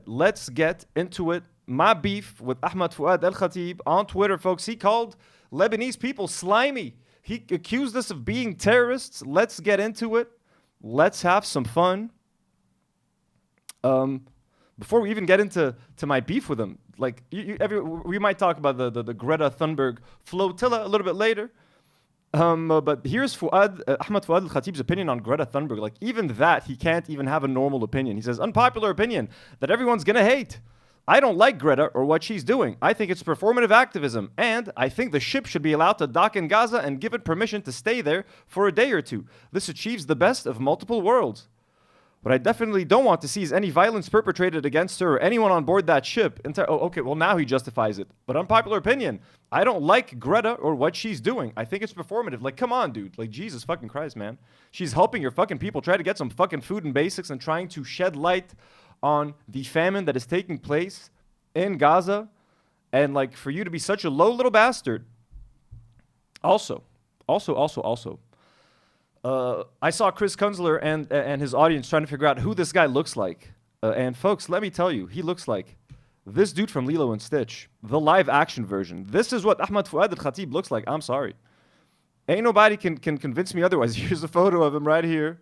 Let's get into it. My beef with Ahmed Fouad Alkhatib on Twitter, folks. He called Lebanese people slimy. He accused us of being terrorists. Let's get into it. Let's have some fun. Before we even get into my beef with him, like we might talk about the Greta Thunberg flotilla a little bit later. But here's Ahmed Fouad Al-Khatib's opinion on Greta Thunberg. Like, even that, he can't even have a normal opinion. He says, unpopular opinion that everyone's gonna hate. I don't like Greta or what she's doing. I think it's performative activism. And I think the ship should be allowed to dock in Gaza and given permission to stay there for a day or two. This achieves the best of multiple worlds. What I definitely don't want to see is any violence perpetrated against her or anyone on board that ship. Oh, okay, well, now he justifies it. But unpopular opinion, I don't like Greta or what she's doing. I think it's performative. Like, come on, dude. Like, Jesus fucking Christ, man. She's helping your fucking people try to get some fucking food and basics and trying to shed light on the famine that is taking place in Gaza. And, like, for you to be such a low little bastard. Also. I saw Chris Kunzler and his audience trying to figure out who this guy looks like. And folks, let me tell you, he looks like this dude from Lilo and Stitch, the live action version. This is what Ahmed Fouad Al-Khatib looks like. I'm sorry. Ain't nobody can convince me otherwise. Here's a photo of him right here.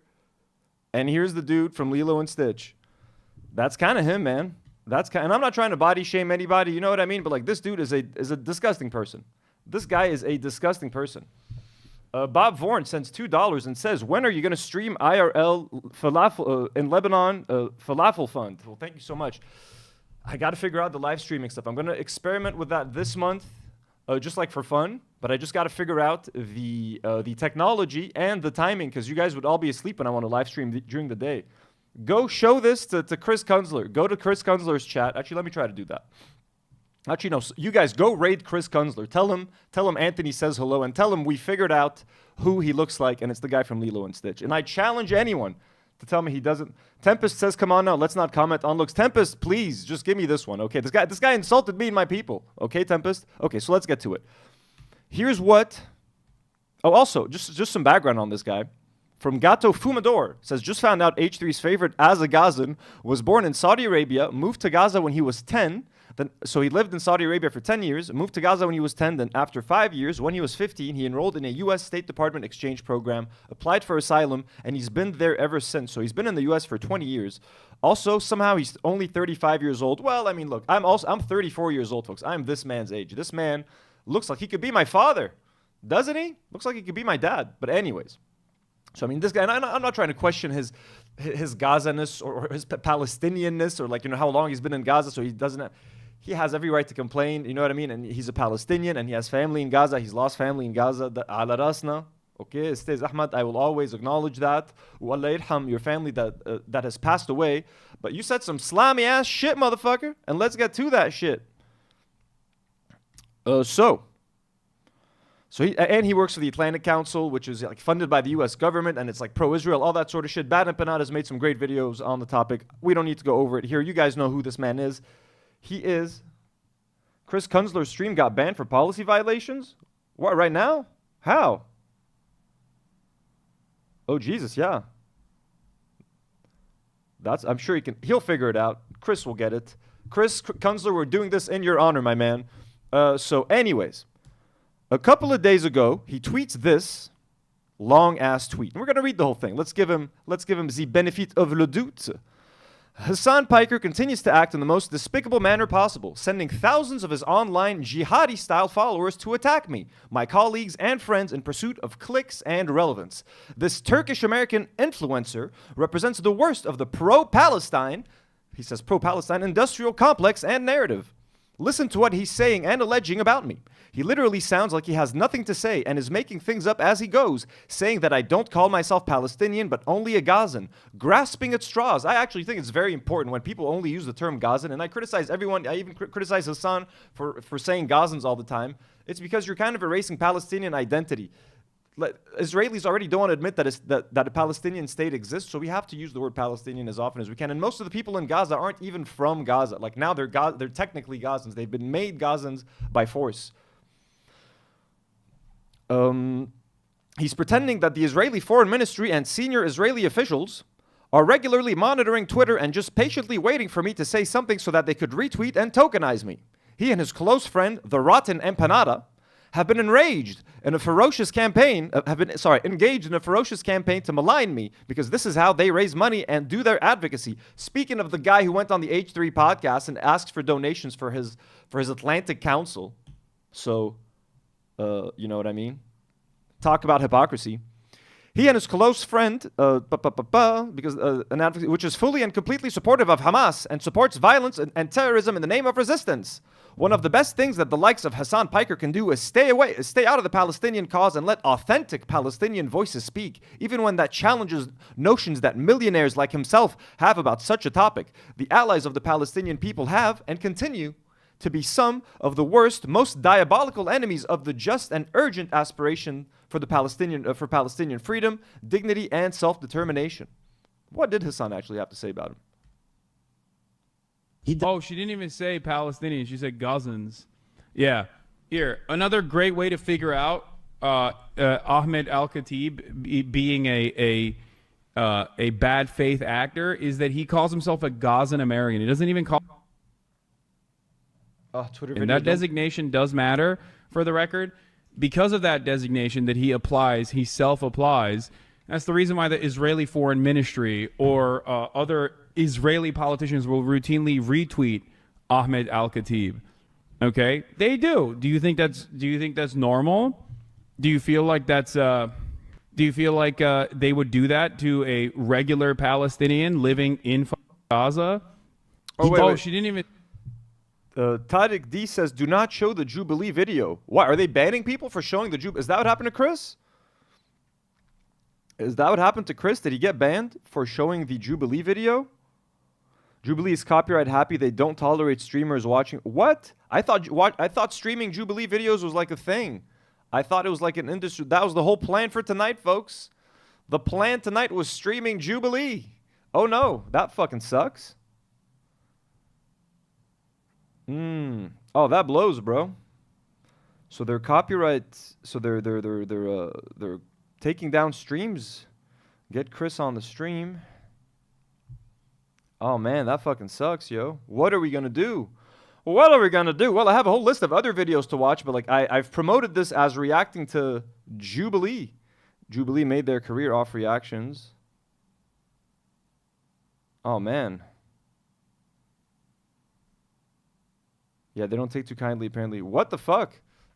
And here's the dude from Lilo and Stitch. That's kind of him, man. And I'm not trying to body shame anybody, you know what I mean? But like, this dude is a disgusting person. This guy is a disgusting person. Bob Vorn sends $2 and says, when are you going to stream IRL falafel in Lebanon falafel fund? Well, thank you so much. I got to figure out the live streaming stuff. I'm going to experiment with that this month, just like for fun. But I just got to figure out the technology and the timing, because you guys would all be asleep when I want to live stream during the day. Go show this to Chris Kunzler. Go to Chris Kunzler's chat. Actually, let me try to do that. Actually, no, you guys go raid Chris Kunzler. Tell him Anthony says hello, and tell him we figured out who he looks like, and it's the guy from Lilo and Stitch. And I challenge anyone to tell me he doesn't. Tempest says, come on now, let's not comment on looks. Tempest, please, just give me this one, okay? This guy insulted me and my people. Okay, Tempest? Okay, so let's get to it. Here's what... Oh, also, just some background on this guy. From Gato Fumador, says, just found out H3's favorite as a Gazan was born in Saudi Arabia, moved to Gaza when he was 10, so he lived in Saudi Arabia for 10 years, moved to Gaza when he was 10, then after 5 years, when he was 15, he enrolled in a U.S. State Department exchange program, applied for asylum, and he's been there ever since. So he's been in the U.S. for 20 years. Also, somehow he's only 35 years old. Well, I mean, look, I'm 34 years old, folks. I'm this man's age. This man looks like he could be my father, doesn't he? Looks like he could be my dad. But anyways. So, I mean, this guy, and I'm not trying to question his Gaza-ness or his Palestinian-ness or, like, you know, how long he's been in Gaza, so he doesn't... He has every right to complain, you know what I mean? And he's a Palestinian, and he has family in Gaza. He's lost family in Gaza. Ala rasna. Okay, Ustaz Ahmad, I will always acknowledge that. Wallah irham, your family that has passed away. But you said some slimy-ass shit, motherfucker. And let's get to that shit. So he works for the Atlantic Council, which is like funded by the U.S. government, and it's like pro-Israel, all that sort of shit. Bad and Panad has made some great videos on the topic. We don't need to go over it here. You guys know who this man is. He is. Chris Kunzler's stream got banned for policy violations? What, right now? How? Oh, Jesus, yeah. I'm sure he'll figure it out. Chris will get it. Chris Kunzler, we're doing this in your honor, my man. So anyways, a couple of days ago, he tweets this long-ass tweet. And we're going to read the whole thing. Let's give him the benefit of le doute. Hassan Piker continues to act in the most despicable manner possible, sending thousands of his online jihadi-style followers to attack me, my colleagues, and friends in pursuit of clicks and relevance. This Turkish-American influencer represents the worst of the pro-Palestine, he says pro-Palestine, industrial complex and narrative. Listen to what he's saying and alleging about me. He literally sounds like he has nothing to say and is making things up as he goes, saying that I don't call myself Palestinian, but only a Gazan, grasping at straws. I actually think it's very important when people only use the term Gazan, and I criticize everyone, I even criticize Hassan for saying Gazans all the time. It's because you're kind of erasing Palestinian identity. Israelis already don't want to admit that a Palestinian state exists, so we have to use the word Palestinian as often as we can. And most of the people in Gaza aren't even from Gaza. Like now they're technically Gazans. They've been made Gazans by force. He's pretending that the Israeli Foreign Ministry and senior Israeli officials are regularly monitoring Twitter and just patiently waiting for me to say something so that they could retweet and tokenize me. He and his close friend, the Rotten Empanada, have been engaged in a ferocious campaign to malign me because this is how they raise money and do their advocacy. Speaking of the guy who went on the H3 podcast and asked for donations for his Atlantic Council. So, you know what I mean? Talk about hypocrisy. He and his close friend, because an advocate which is fully and completely supportive of Hamas and supports violence and terrorism in the name of resistance. One of the best things that the likes of Hassan Piker can do is stay out of the Palestinian cause and let authentic Palestinian voices speak, even when that challenges notions that millionaires like himself have about such a topic. The allies of the Palestinian people have and continue to be some of the worst, most diabolical enemies of the just and urgent aspiration for the Palestinian freedom, dignity, and self-determination. What did Hassan actually have to say about him? She didn't even say Palestinians. She said Gazans. Yeah. Here, another great way to figure out Ahmed Alkhatib being a bad faith actor is that he calls himself a Gazan American. He doesn't even call. Twitter and that designation does matter for the record. Because of that designation that he applies, he self-applies. That's the reason why the Israeli Foreign Ministry or other Israeli politicians will routinely retweet Ahmed Alkhatib. Okay, they do. Do you think that's normal? Do you feel like that's they would do that to a regular Palestinian living in Gaza? Wait. She didn't even. Tariq D says, do not show the Jubilee video. Why? Are they banning people for showing the Jubilee? Is that what happened to Chris? Is that what happened to Chris? Did he get banned for showing the Jubilee video? Jubilee is copyright happy. They don't tolerate streamers watching. What? I thought streaming Jubilee videos was like a thing. I thought it was like an industry. That was the whole plan for tonight, folks. The plan tonight was streaming Jubilee. Oh no, that fucking sucks. Oh, that blows, bro. So their copyright. So they're taking down streams. Get Chris on the stream. Oh man, that fucking sucks, yo. What are we gonna do? What are we gonna do? Well, I have a whole list of other videos to watch, but like I've promoted this as reacting to Jubilee. Jubilee made their career off reactions. Oh man. Yeah, they don't take too kindly, apparently. What the fuck?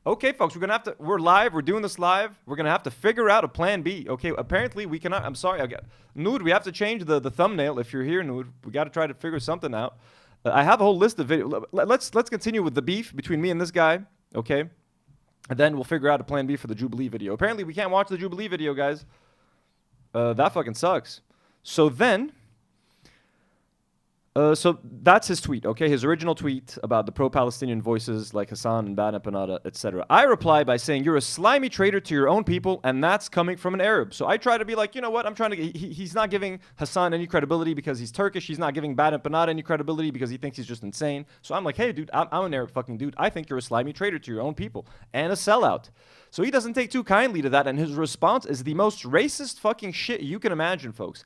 Okay, folks, we're live. We're doing this live. We're going to have to figure out a plan B. Okay, apparently we cannot. I'm sorry. Noor, we have to change the thumbnail. If you're here, Noor, we got to try to figure something out. I have a whole list of videos. Let's continue with the beef between me and this guy, okay? And then we'll figure out a plan B for the Jubilee video. Apparently we can't watch the Jubilee video, guys. That fucking sucks. So then... So that's his tweet, okay? His original tweet about the pro-Palestinian voices like Hassan and Bana Panada, etc. I reply by saying, you're a slimy traitor to your own people, and that's coming from an Arab. So I try to be like, you know what? He's not giving Hassan any credibility because he's Turkish. He's not giving Bana Panada any credibility because he thinks he's just insane. So I'm like, hey, dude, I'm an Arab fucking dude. I think you're a slimy traitor to your own people and a sellout. So he doesn't take too kindly to that, and his response is the most racist fucking shit you can imagine, folks.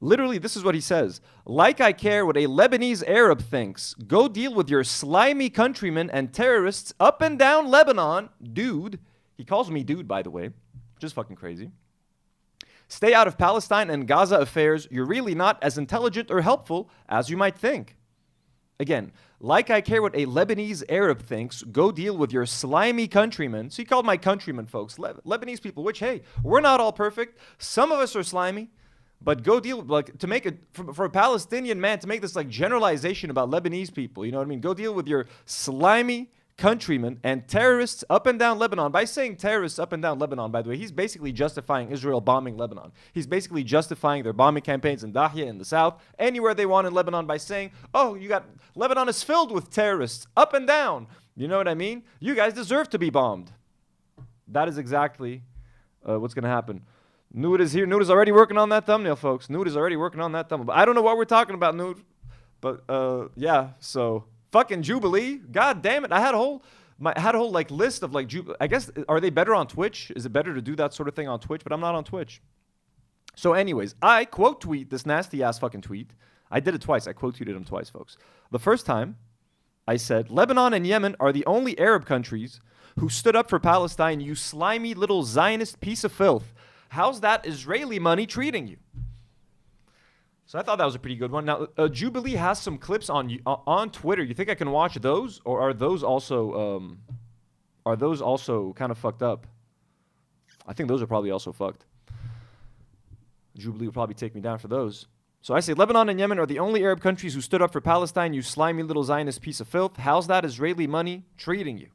Literally, this is what he says. Like I care what a Lebanese Arab thinks. Go deal with your slimy countrymen and terrorists up and down Lebanon. Dude. He calls me dude, by the way, which is fucking crazy. Stay out of Palestine and Gaza affairs. You're really not as intelligent or helpful as you might think. Again, like I care what a Lebanese Arab thinks. Go deal with your slimy countrymen. So he called my countrymen, folks. Lebanese people, which, hey, we're not all perfect. Some of us are slimy. But go deal, like, to make it, for a Palestinian man to make this, like, generalization about Lebanese people, you know what I mean? Go deal with your slimy countrymen and terrorists up and down Lebanon. By saying terrorists up and down Lebanon, by the way, he's basically justifying Israel bombing Lebanon. He's basically justifying their bombing campaigns in Dahya in the south, anywhere they want in Lebanon by saying, oh, Lebanon is filled with terrorists up and down. You know what I mean? You guys deserve to be bombed. That is exactly what's going to happen. Nood is here. Nood is already working on that thumbnail, folks. Nood is already working on that thumbnail. But I don't know what we're talking about, Nood. But, yeah, so fucking Jubilee. God damn it. I had a whole... I had a whole like list of like I guess, are they better on Twitch? Is it better to do that sort of thing on Twitch? But I'm not on Twitch. So anyways, I quote tweet this nasty ass fucking tweet. I did it twice. I quote tweeted him twice, folks. The first time I said, Lebanon and Yemen are the only Arab countries who stood up for Palestine, you slimy little Zionist piece of filth. How's that Israeli money treating you? So I thought that was a pretty good one. Now, Jubilee has some clips on Twitter. You think I can watch those, or are those also kind of fucked up? I think those are probably also fucked. Jubilee will probably take me down for those. So I say, Lebanon and Yemen are the only Arab countries who stood up for Palestine, you slimy little Zionist piece of filth. How's that Israeli money treating you?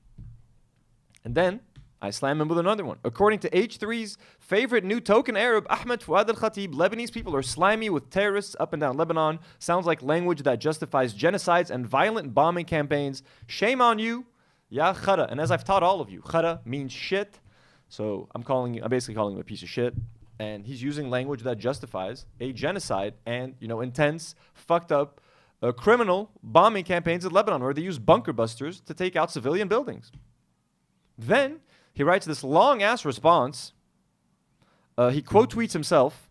And then I slam him with another one. According to H3's favorite new token Arab, Ahmed Fouad Alkhatib, Lebanese people are slimy with terrorists up and down Lebanon. Sounds like language that justifies genocides and violent bombing campaigns. Shame on you, ya khara. And as I've taught all of you, khara means shit. So I'm basically calling him a piece of shit. And he's using language that justifies a genocide and, intense, fucked up, criminal bombing campaigns in Lebanon where they use bunker busters to take out civilian buildings. Then he writes this long-ass response. He quote tweets himself.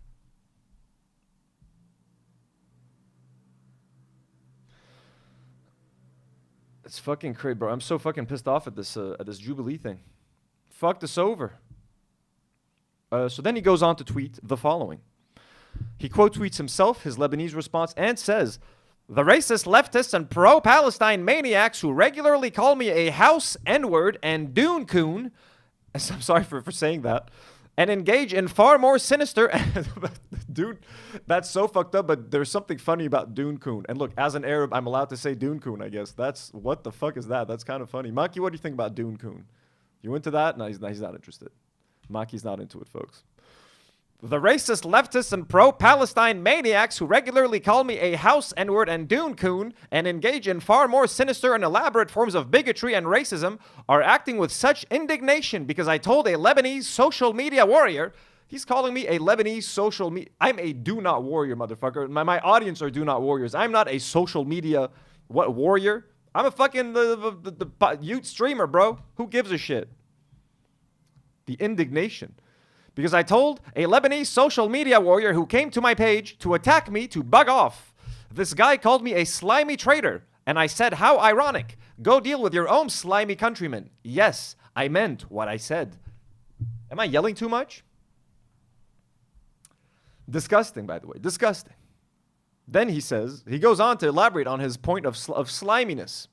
It's fucking crazy, bro. I'm so fucking pissed off at this Jubilee thing. Fuck this over. So then he goes on to tweet the following. He quote tweets himself, his Lebanese response, and says, the racist leftists and pro-Palestine maniacs who regularly call me a house N-word and Dune coon, I'm sorry for saying that, and engage in far more sinister, dude, that's so fucked up, but there's something funny about Dune coon. And look, as an Arab, I'm allowed to say Dune coon, I guess. What the fuck is that? That's kind of funny. Maki, what do you think about Dune coon? You into that? No, he's not interested. Maki's not into it, folks. The racist leftists and pro-Palestine maniacs who regularly call me a house N-word and Dune coon and engage in far more sinister and elaborate forms of bigotry and racism are acting with such indignation because I told a Lebanese social media warrior, he's calling me a Lebanese social media, I'm a do not warrior, motherfucker. My audience are do not warriors. I'm not a social media, warrior? I'm a fucking the Ute streamer, bro. Who gives a shit? The indignation. Because I told a Lebanese social media warrior who came to my page to attack me to bug off. This guy called me a slimy traitor. And I said, how ironic. Go deal with your own slimy countrymen. Yes, I meant what I said. Am I yelling too much? Disgusting, by the way. Disgusting. Then he goes on to elaborate on his point of sliminess.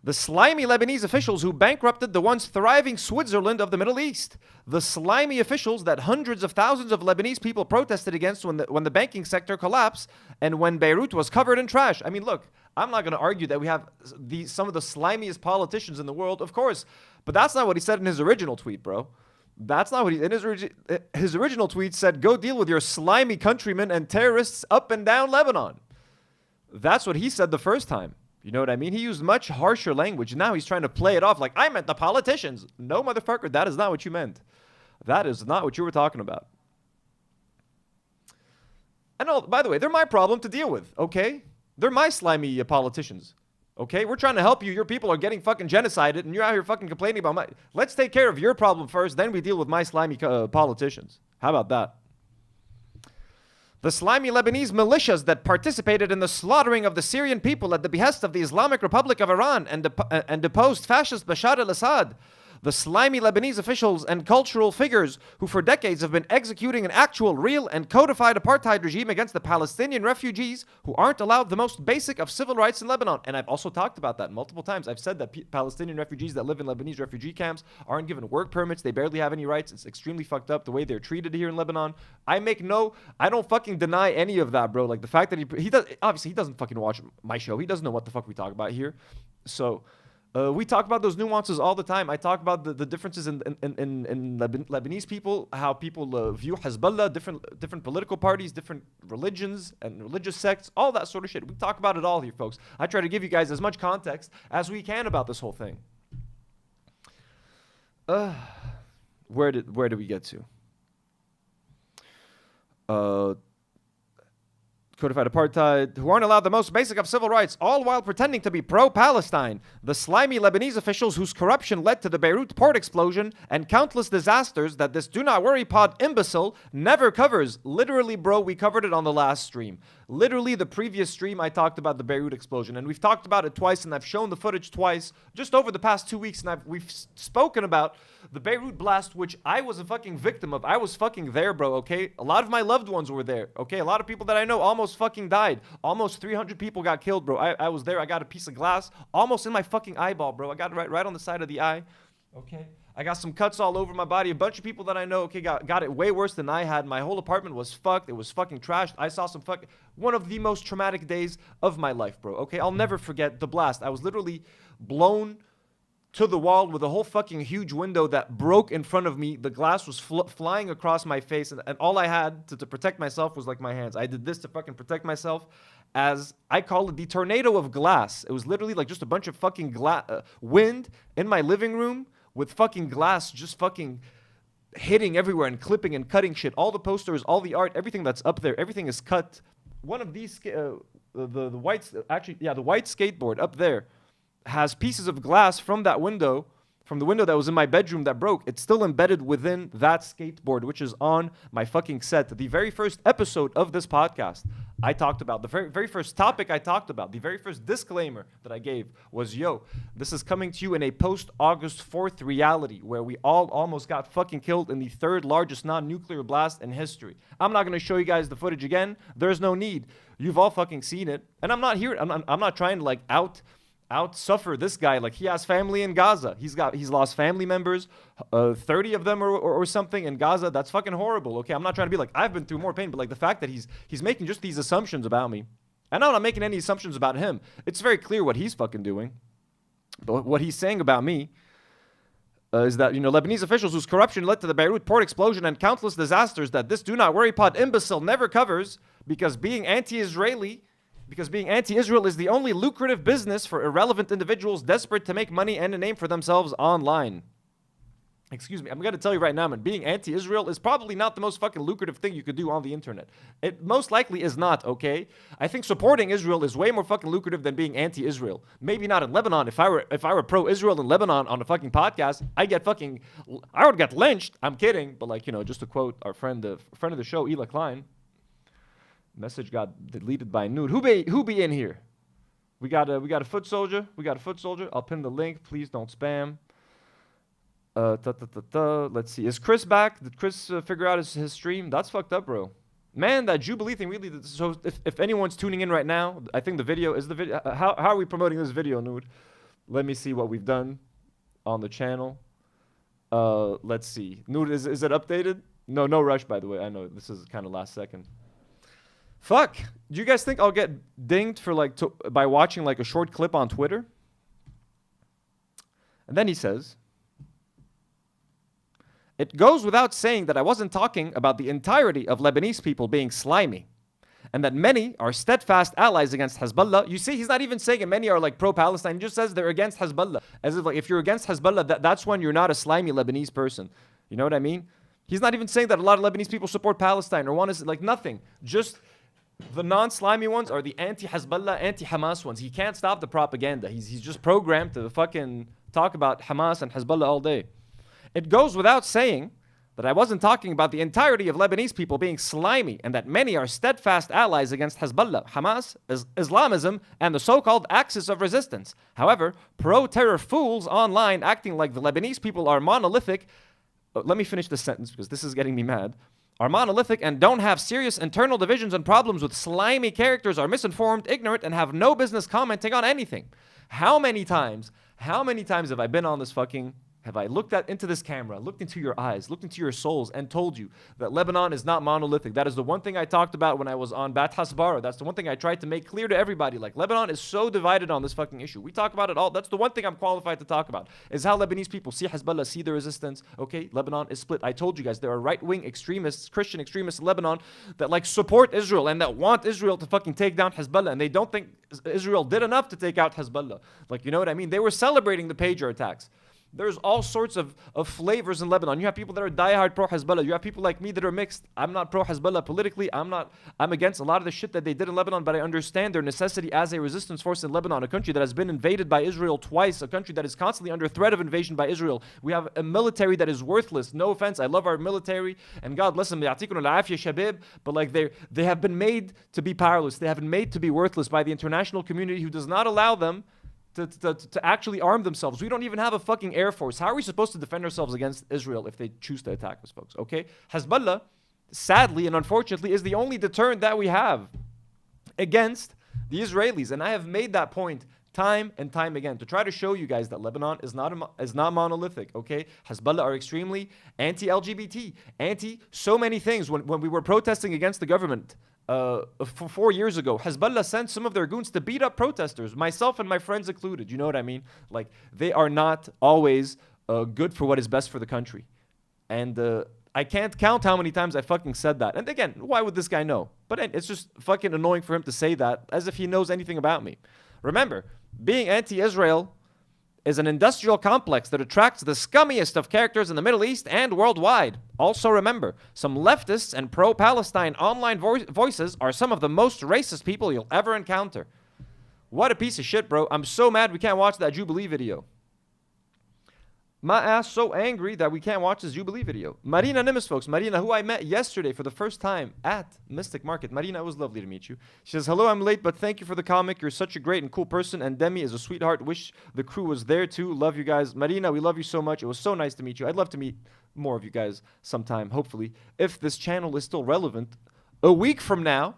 The slimy Lebanese officials who bankrupted the once thriving Switzerland of the Middle East. The slimy officials that hundreds of thousands of Lebanese people protested against when the banking sector collapsed and when Beirut was covered in trash. I mean, look, I'm not going to argue that we have some of the slimiest politicians in the world, of course. But that's not what he said in his original tweet, bro. That's not what his original tweet said, go deal with your slimy countrymen and terrorists up and down Lebanon. That's what he said the first time. You know what I mean? He used much harsher language. Now he's trying to play it off like, I meant the politicians. No, motherfucker, that is not what you meant. That is not what you were talking about. And by the way, they're my problem to deal with, okay? They're my slimy politicians, okay? We're trying to help you. Your people are getting fucking genocided, and you're out here fucking complaining about my... Let's take care of your problem first, then we deal with my slimy politicians. How about that? The slimy Lebanese militias that participated in the slaughtering of the Syrian people at the behest of the Islamic Republic of Iran and deposed fascist Bashar al-Assad. The slimy Lebanese officials and cultural figures who for decades have been executing an actual, real, and codified apartheid regime against the Palestinian refugees who aren't allowed the most basic of civil rights in Lebanon. And I've also talked about that multiple times. I've said that Palestinian refugees that live in Lebanese refugee camps aren't given work permits. They barely have any rights. It's extremely fucked up the way they're treated here in Lebanon. I don't fucking deny any of that, bro. Like the fact that obviously he doesn't fucking watch my show. He doesn't know what the fuck we talk about here. So... we talk about those nuances all the time. I talk about the differences in Lebanese people, how people view Hezbollah, different political parties, different religions and religious sects, all that sort of shit. We talk about it all here, folks. I try to give you guys as much context as we can about this whole thing. Where did we get to? codified apartheid, who aren't allowed the most basic of civil rights, all while pretending to be pro-Palestine. The slimy Lebanese officials whose corruption led to the Beirut port explosion and countless disasters that this Do Not Worry Pod imbecile never covers. Literally, bro, we covered it on the last stream. Literally, the previous stream, I talked about the Beirut explosion, and we've talked about it twice, and I've shown the footage twice, just over the past 2 weeks, and we've spoken about the Beirut blast, which I was a fucking victim of. I was fucking there, bro, okay? A lot of my loved ones were there, okay? A lot of people that I know almost fucking died. Almost 300 people got killed, bro. I was there. I got a piece of glass almost in my fucking eyeball, bro. I got it right on the side of the eye, okay? I got some cuts all over my body. A bunch of people that I know, okay, got it way worse than I had. My whole apartment was fucked. It was fucking trashed. I saw some one of the most traumatic days of my life, bro, okay? I'll never forget the blast. I was literally blown to the wall with a whole fucking huge window that broke in front of me. The glass was flying across my face, and all I had to protect myself was like my hands. I did this to fucking protect myself, as I call it the tornado of glass. It was literally like just a bunch of fucking wind in my living room with fucking glass just fucking hitting everywhere and clipping and cutting shit. All the posters, all the art, everything that's up there, everything is cut. One of these, the white skateboard up there has pieces of glass from that window, from the window that was in my bedroom that broke. It's still embedded within that skateboard, which is on my fucking set. The very first episode of this podcast I talked about, the very first topic I talked about, the very first disclaimer that I gave was, yo, this is coming to you in a post-August 4th reality where we all almost got fucking killed in the third largest non-nuclear blast in history. I'm not going to show you guys the footage again. There's no need. You've all fucking seen it. And I'm not here. I'm not trying to like out suffer this guy. Like, he has family in Gaza. He's lost family members, 30 of them or something in Gaza. That's fucking horrible. Okay, I'm not trying to be like, I've been through more pain, but like the fact that he's making just these assumptions about me, and I'm not making any assumptions about him. It's very clear what he's fucking doing. But what he's saying about me is that, you know, Lebanese officials whose corruption led to the Beirut port explosion and countless disasters that this Do Not Worry Pod imbecile never covers, because being anti-Israel is the only lucrative business for irrelevant individuals desperate to make money and a name for themselves online. Excuse me, I'm going to tell you right now, man, being anti-Israel is probably not the most fucking lucrative thing you could do on the internet. It most likely is not, okay? I think supporting Israel is way more fucking lucrative than being anti-Israel. Maybe not in Lebanon. If I were pro-Israel in Lebanon on a fucking podcast, I would get lynched. I'm kidding, but like, you know, just to quote our friend of the show, Ela Klein, message got deleted by Nude. Who be in here? We got a foot soldier. I'll pin the link. Please don't spam. Let's see. Is Chris back? Did Chris figure out his stream? That's fucked up, bro. Man, that Jubilee thing really. So if anyone's tuning in right now, I think the video is the video. How are we promoting this video, Nude? Let me see what we've done on the channel. Let's see. Nude, is it updated? No rush, by the way. I know this is kind of last second. Fuck. Do you guys think I'll get dinged for by watching like a short clip on Twitter? And then he says, it goes without saying that I wasn't talking about the entirety of Lebanese people being slimy, and that many are steadfast allies against Hezbollah. You see, he's not even saying many are like pro-Palestine. He just says they're against Hezbollah. As if like if you're against Hezbollah, that's when you're not a slimy Lebanese person. You know what I mean? He's not even saying that a lot of Lebanese people support Palestine or want to, like, nothing. Just the non-slimy ones are the anti-Hezbollah, anti-Hamas ones. He can't stop the propaganda. He's just programmed to fucking talk about Hamas and Hezbollah all day. It goes without saying that I wasn't talking about the entirety of Lebanese people being slimy, and that many are steadfast allies against Hezbollah, Hamas, Islamism, and the so-called axis of resistance. However, pro-terror fools online acting like the Lebanese people are monolithic. Let me finish this sentence because this is getting me mad. Are monolithic and don't have serious internal divisions and problems with slimy characters, are misinformed, ignorant, and have no business commenting on anything. How many times have I been on this fucking... Have I looked into this camera, looked into your eyes, looked into your souls, and told you that Lebanon is not monolithic? That is the one thing I talked about when I was on Bat Hasbara. That's the one thing I tried to make clear to everybody. Like, Lebanon is so divided on this fucking issue. We talk about it all. That's the one thing I'm qualified to talk about, is how Lebanese people see Hezbollah, see the resistance. Okay, Lebanon is split. I told you guys there are right-wing extremists, Christian extremists in Lebanon that like support Israel and that want Israel to fucking take down Hezbollah, and they don't think Israel did enough to take out Hezbollah. Like, you know what I mean? They were celebrating the pager attacks. There's all sorts of flavors in Lebanon. You have people that are diehard pro-Hezbollah. You have people like me that are mixed. I'm not pro-Hezbollah politically. I'm against a lot of the shit that they did in Lebanon, but I understand their necessity as a resistance force in Lebanon, a country that has been invaded by Israel twice, a country that is constantly under threat of invasion by Israel. We have a military that is worthless. No offense, I love our military, and God bless them. But like they have been made to be powerless. They have been made to be worthless by the international community, who does not allow them to actually arm themselves. We don't even have a fucking air force. How are we supposed to defend ourselves against Israel if they choose to attack us, folks? Okay? Hezbollah, sadly and unfortunately, is the only deterrent that we have against the Israelis. And I have made that point time and time again to try to show you guys that Lebanon is not monolithic, okay? Hezbollah are extremely anti-LGBT, anti so many things. When we were protesting against the government 4 years ago, Hezbollah sent some of their goons to beat up protesters, myself and my friends included. You know what I mean? Like, they are not always good for what is best for the country. And I can't count how many times I fucking said that. And again, why would this guy know? But it's just fucking annoying for him to say that as if he knows anything about me. Remember, being anti-Israel is an industrial complex that attracts the scummiest of characters in the Middle East and worldwide. Also remember, some leftists and pro-Palestine online voices are some of the most racist people you'll ever encounter. What a piece of shit, bro. I'm so mad we can't watch that Jubilee video. My ass so angry that we can't watch this Jubilee video. Marina Nimes, folks. Marina, who I met yesterday for the first time at Mystic Market. Marina, it was lovely to meet you. She says, hello, I'm late, but thank you for the comic. You're such a great and cool person, and Demi is a sweetheart. Wish the crew was there too. Love you guys. Marina, we love you so much. It was so nice to meet you. I'd love to meet more of you guys sometime, hopefully, if this channel is still relevant. A week from now,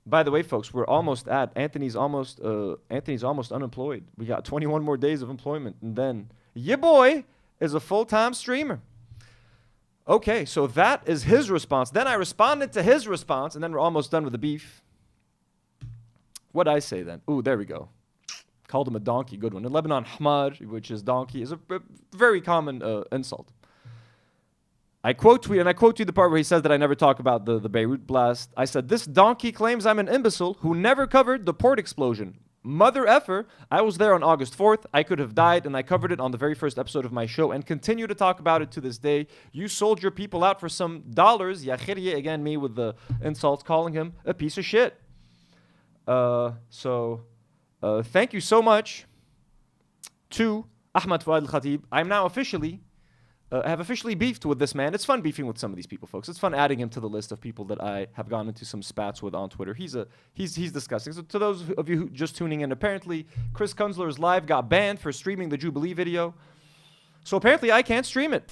by the way, folks, we're almost at, Anthony's almost unemployed. We got 21 more days of employment, and then your boy is a full-time streamer. Okay, so that is his response. Then I responded to his response, and then we're almost done with the beef. What did I say then? Ooh, there we go. Called him a donkey, good one. In Lebanon, hamar, which is donkey, is a very common insult. I quote tweet, and I quote tweet the part where he says that I never talk about the Beirut blast. I said, this donkey claims I'm an imbecile who never covered the port explosion. Mother effer, I was there on August 4th. I could have died, and I covered it on the very first episode of my show and continue to talk about it to this day. You sold your people out for some dollars. Ya khirye, again, me with the insults, calling him a piece of shit. Thank you so much to Ahmed Alkhatib. I'm now officially I have officially beefed with this man. It's fun beefing with some of these people, folks. It's fun adding him to the list of people that I have gone into some spats with on Twitter. He's disgusting. So to those of you who just tuning in, apparently Chris Kunzler's live got banned for streaming the Jubilee video. So apparently I can't stream it.